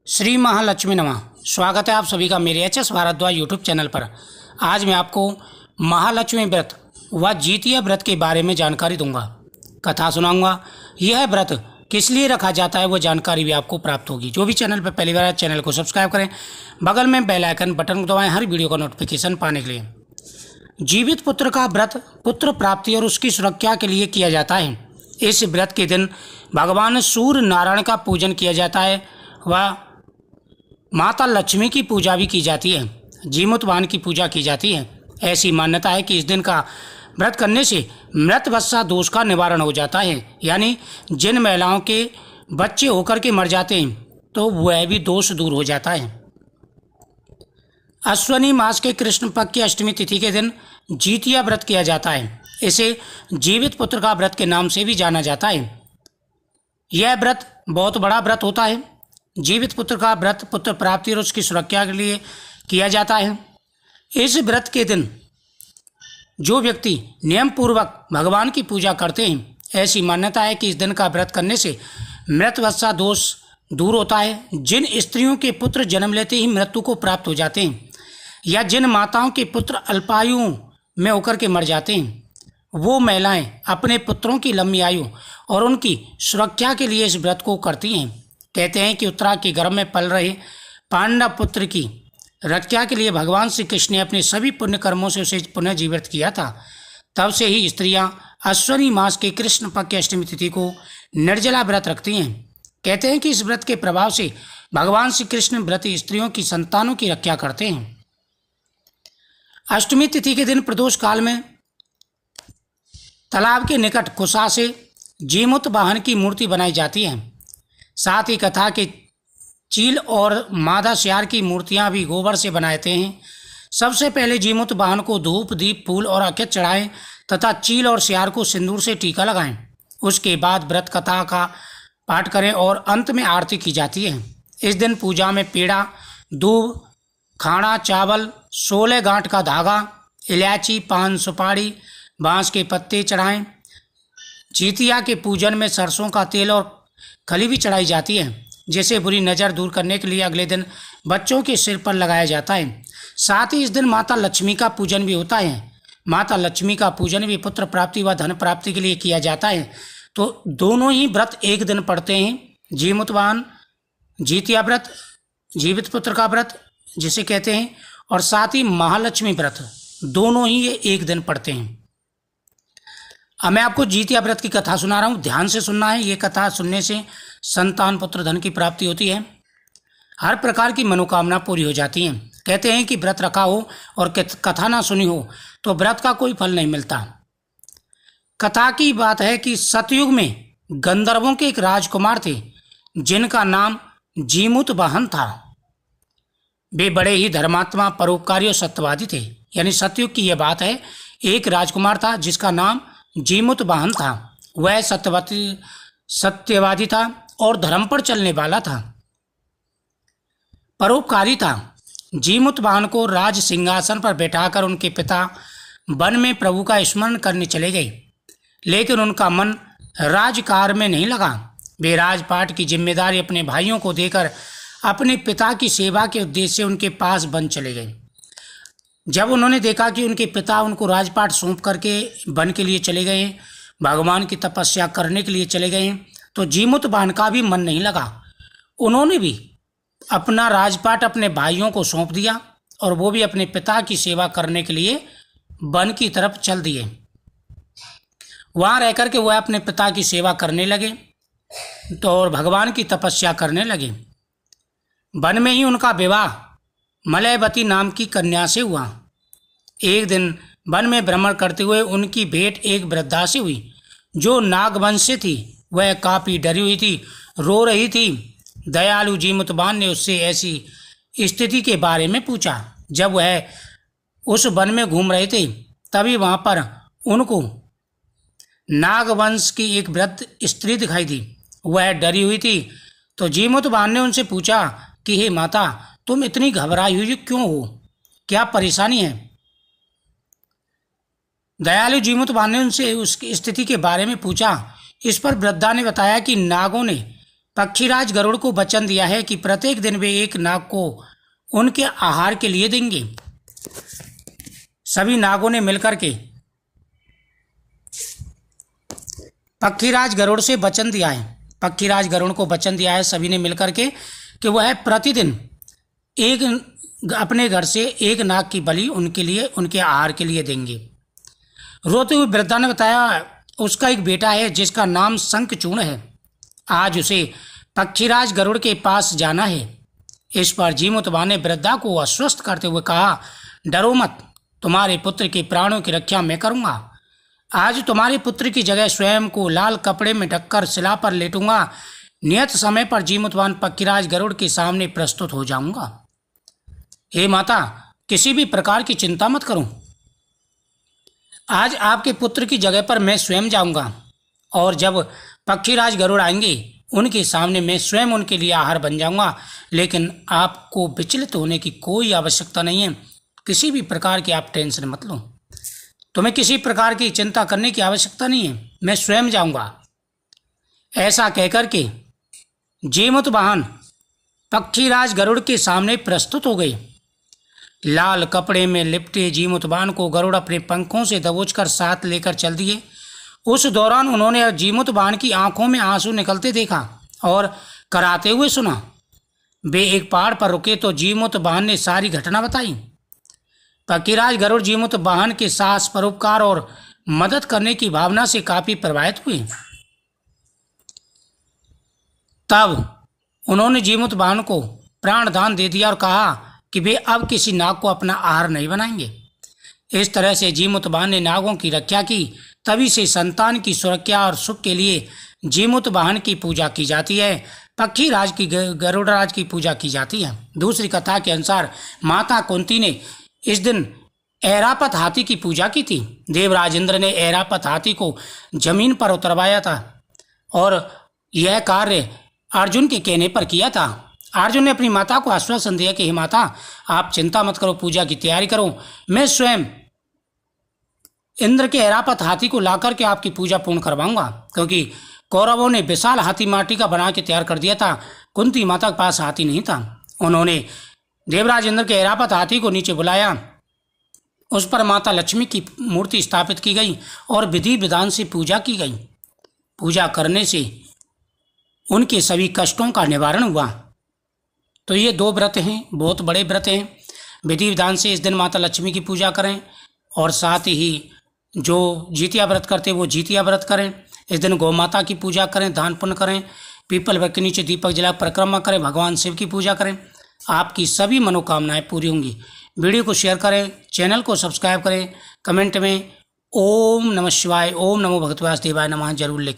श्री महालक्ष्मी नमः। स्वागत है आप सभी का मेरे H S Bhardwaj YouTube channel पर। आज मैं आपको महालक्ष्मी व्रत व जितिया व्रत के बारे में जानकारी दूंगा, कथा सुनाऊंगा। यह व्रत किस लिए रखा जाता है वो जानकारी भी आपको प्राप्त होगी। जो भी चैनल पर पहली बार है चैनल को सब्सक्राइब करें, बगल में बेल आइकन बटन को दबाएं हर वीडियो का नोटिफिकेशन पाने के लिए। जीवित पुत्र का व्रत पुत्र प्राप्ति और उसकी सुरक्षा के लिए किया जाता है। इस व्रत के दिन भगवान सूर्य नारायण का पूजन किया जाता है व माता लक्ष्मी की पूजा भी की जाती है। जीमूतवाहन की पूजा की जाती है। ऐसी मान्यता है कि इस दिन का व्रत करने से मृत वत्सा दोष का निवारण हो जाता है। यानी जिन महिलाओं के बच्चे होकर के मर जाते हैं तो वह भी दोष दूर हो जाता है। अश्विनी मास के कृष्ण पक्ष की अष्टमी तिथि के दिन जितिया व्रत किया जाता है। इसे जीवित पुत्र का व्रत के नाम से भी जाना जाता है। यह व्रत बहुत बड़ा व्रत होता है। जीवित पुत्र का व्रत पुत्र प्राप्ति और उसकी सुरक्षा के लिए किया जाता है। इस व्रत के दिन जो व्यक्ति नियम पूर्वक भगवान की पूजा करते हैं, ऐसी मान्यता है कि इस दिन का व्रत करने से मृत वत्सा दोष दूर होता है। जिन स्त्रियों के पुत्र जन्म लेते ही मृत्यु को प्राप्त हो जाते हैं या जिन माताओं के पुत्र अल्पायु में होकर के मर जाते हैं, वो महिलाएं अपने पुत्रों की लंबी आयु और उनकी सुरक्षा के लिए इस व्रत को करती हैं। कहते हैं कि उत्तरा के गर्भ में पल रहे पांडव पुत्र की रक्षा के लिए भगवान श्री कृष्ण ने अपने सभी पुण्य कर्मों से उसे पुनः जीवित किया था। तब से ही स्त्रियां अश्विनी मास के कृष्ण पक्ष की अष्टमी तिथि को निर्जला व्रत रखती हैं। कहते हैं कि इस व्रत के प्रभाव से भगवान श्री कृष्ण व्रती स्त्रियों की संतानों की रक्षा करते हैं। अष्टमी तिथि के दिन प्रदोष काल में तालाब के निकट कुशा से जीमूतवाहन की मूर्ति बनाई जाती है। साथ ही कथा के चील और मादा श्यार की मूर्तियां भी गोबर से बनाते हैं। सबसे पहले जीमूतवाहन को धूप दीप फूल और अक्षत चढ़ाएं तथा चील और श्यार को सिंदूर से टीका लगाएं। उसके बाद व्रत कथा का पाठ करें और अंत में आरती की जाती है। इस दिन पूजा में पेड़ा, दूब, खाना, चावल, 16 गांठ का धागा, इलायची, पान, सुपारी, बांस के पत्ते चढ़ाएं। जितिया के पूजन में सरसों का तेल और खली भी चढ़ाई जाती है, जिसे बुरी नज़र दूर करने के लिए अगले दिन बच्चों के सिर पर लगाया जाता है। साथ ही इस दिन माता लक्ष्मी का पूजन भी होता है। माता लक्ष्मी का पूजन भी पुत्र प्राप्ति व धन प्राप्ति के लिए किया जाता है। तो दोनों ही व्रत एक दिन पड़ते हैं। जीमूतवाहन जितिया व्रत, जीवित पुत्र का व्रत जिसे कहते हैं, और साथ ही महालक्ष्मी व्रत, दोनों ही ये एक दिन पड़ते हैं। अब मैं आपको जितिया व्रत की कथा सुना रहा हूँ, ध्यान से सुनना है। ये कथा सुनने से संतान पुत्र धन की प्राप्ति होती है। हर प्रकार की मनोकामना पूरी हो जाती है। कहते हैं कि व्रत रखा हो और कथा ना सुनी हो तो व्रत का कोई फल नहीं मिलता। कथा की बात है कि सतयुग में गंधर्वों के एक राजकुमार थे जिनका नाम जीमूतवाहन था। वे बड़े ही धर्मात्मा, परोपकारी और सत्यवादी थे। यानी सतयुग की यह बात है। एक राजकुमार था जिसका नाम जीमूतवाहन था। वह सत्यवादी था और धर्म पर चलने वाला था, परोपकारी था। जीमूतवाहन को राज सिंहासन पर बैठाकर उनके पिता वन में प्रभु का स्मरण करने चले गए, लेकिन उनका मन राजकार्य में नहीं लगा। वे राजपाट की जिम्मेदारी अपने भाइयों को देकर अपने पिता की सेवा के उद्देश्य से उनके पास वन चले गए। जब उन्होंने देखा कि उनके पिता उनको राजपाट सौंप करके वन के लिए चले गए, भगवान की तपस्या करने के लिए चले गए, तो जीमूतवाहन का भी मन नहीं लगा। उन्होंने भी अपना राजपाट अपने भाइयों को सौंप दिया और वो भी अपने पिता की सेवा करने के लिए वन की तरफ चल दिए। वहाँ रह कर के वह अपने पिता की सेवा करने लगे तो और भगवान की तपस्या करने लगे। वन में ही उनका विवाह मलयवती नाम की कन्या से हुआ। एक दिन वन में भ्रमण करते हुए उनकी भेंट एक वृद्धा से हुई जो नागवंश से थी। वह काफ़ी डरी हुई थी, रो रही थी। दयालु जीमूतवाहन ने उससे ऐसी स्थिति के बारे में पूछा। जब वह उस वन में घूम रहे थे तभी वहाँ पर उनको नागवंश की एक वृद्ध स्त्री दिखाई दी। वह डरी हुई थी तो जीमूतवाहन ने उनसे पूछा कि हे माता, तुम इतनी घबराई हुई क्यों हो? क्या परेशानी है? दयालु जीमूतवाहन ने उनसे उसकी स्थिति के बारे में पूछा। इस पर वृद्धा ने बताया कि नागों ने पक्षीराज गरुड़ को वचन दिया है कि प्रत्येक दिन वे एक नाग को उनके आहार के लिए देंगे। सभी नागों ने मिलकर के पक्षीराज गरुड़ से वचन दिया है, पक्षीराज गरुड़ को वचन दिया है सभी ने मिलकर के कि वह प्रतिदिन एक अपने घर से एक नाग की बलि उनके लिए, उनके आहार के लिए देंगे। रोते हुए वृद्धा ने बताया उसका एक बेटा है जिसका नाम शंखचूर्ण है। आज उसे पक्षीराज गरुड़ के पास जाना है। इस पर जीमूतवाह ने वृद्धा को आश्वस्त करते हुए कहा, डरो मत, तुम्हारे पुत्र के प्राणों की रक्षा मैं करूंगा। आज तुम्हारे पुत्र की जगह स्वयं को लाल कपड़े में ढककर शिला पर लेटूंगा। नियत समय पर जीमूतवान पक्षीराज गरुड़ के सामने प्रस्तुत हो जाऊंगा। हे माता, किसी भी प्रकार की चिंता मत करो। आज आपके पुत्र की जगह पर मैं स्वयं जाऊंगा और जब पक्षीराज गरुड़ आएंगे उनके सामने मैं स्वयं उनके लिए आहार बन जाऊंगा। लेकिन आपको विचलित होने की कोई आवश्यकता नहीं है। किसी भी प्रकार की आप टेंशन मत लो। तुम्हें किसी प्रकार की चिंता करने की आवश्यकता नहीं है, मैं स्वयं जाऊंगा। ऐसा कहकर के जीमूतवाहन पक्षीराज गरुड़ के सामने प्रस्तुत हो गए। लाल कपड़े में लिपटे जीमूतवाहन को गरुड़ अपने पंखों से दबोचकर साथ लेकर चल दिए। उस दौरान उन्होंने जीमूतवाहन की आंखों में आंसू निकलते देखा और कराते हुए सुना। वे एक पहाड़ पर रुके तो जीमूतवाहन ने सारी घटना बताई। पक्षीराज गरुड़ जीमूतवाहन के साहस, परोपकार और मदद करने की भावना से काफी प्रभावित हुए। तब उन्होंने जीमूतवाहन को प्राणदान दे दिया और कहा कि वे अब किसी नाग को अपना आहार नहीं बनाएंगे। इस तरह से जीमूतवाहन ने नागों की रक्षा की। तभी से संतान की सुरक्षा और सुख के लिए जीमूतवाहन की पूजा की जाती है, पक्षीराज की, गरुड़राज की पूजा की जाती है। दूसरी कथा के अनुसार माता कुंती ने इस दिन ऐरापत हाथी की पूजा की थी। देवराज इंद्र ने ऐरापत हाथी को जमीन पर उतरवाया था और यह कार्य अर्जुन के कहने पर किया था। अर्जुन ने अपनी माता को आश्वासन दिया कि हे माता, आप चिंता मत करो, पूजा की तैयारी करो, मैं स्वयं इंद्र के ऐरापत हाथी को लाकर के आपकी पूजा पूर्ण करवाऊंगा। क्योंकि कौरवों ने विशाल हाथी माटी का बना के तैयार कर दिया था। कुंती माता के पास हाथी नहीं था। उन्होंने देवराज इंद्र के ऐरापत हाथी को नीचे बुलाया। उस पर माता लक्ष्मी की मूर्ति स्थापित की गई और विधि विधान से पूजा की गई। पूजा करने से उनके सभी कष्टों का निवारण हुआ। तो ये 2 व्रत हैं, बहुत बड़े व्रत हैं। विधि विधान से इस दिन माता लक्ष्मी की पूजा करें और साथ ही जो जितिया व्रत करते हैं वो जितिया व्रत करें। इस दिन गौ माता की पूजा करें, दान पुण्य करें, पीपल वृक्ष के नीचे दीपक जला परिक्रमा करें, भगवान शिव की पूजा करें। आपकी सभी मनोकामनाएं पूरी होंगी। वीडियो को शेयर करें, चैनल को सब्सक्राइब करें, कमेंट में ओम नमः शिवाय, ओम नमो भगवते वासुदेवाय नमः जरूर लिखें।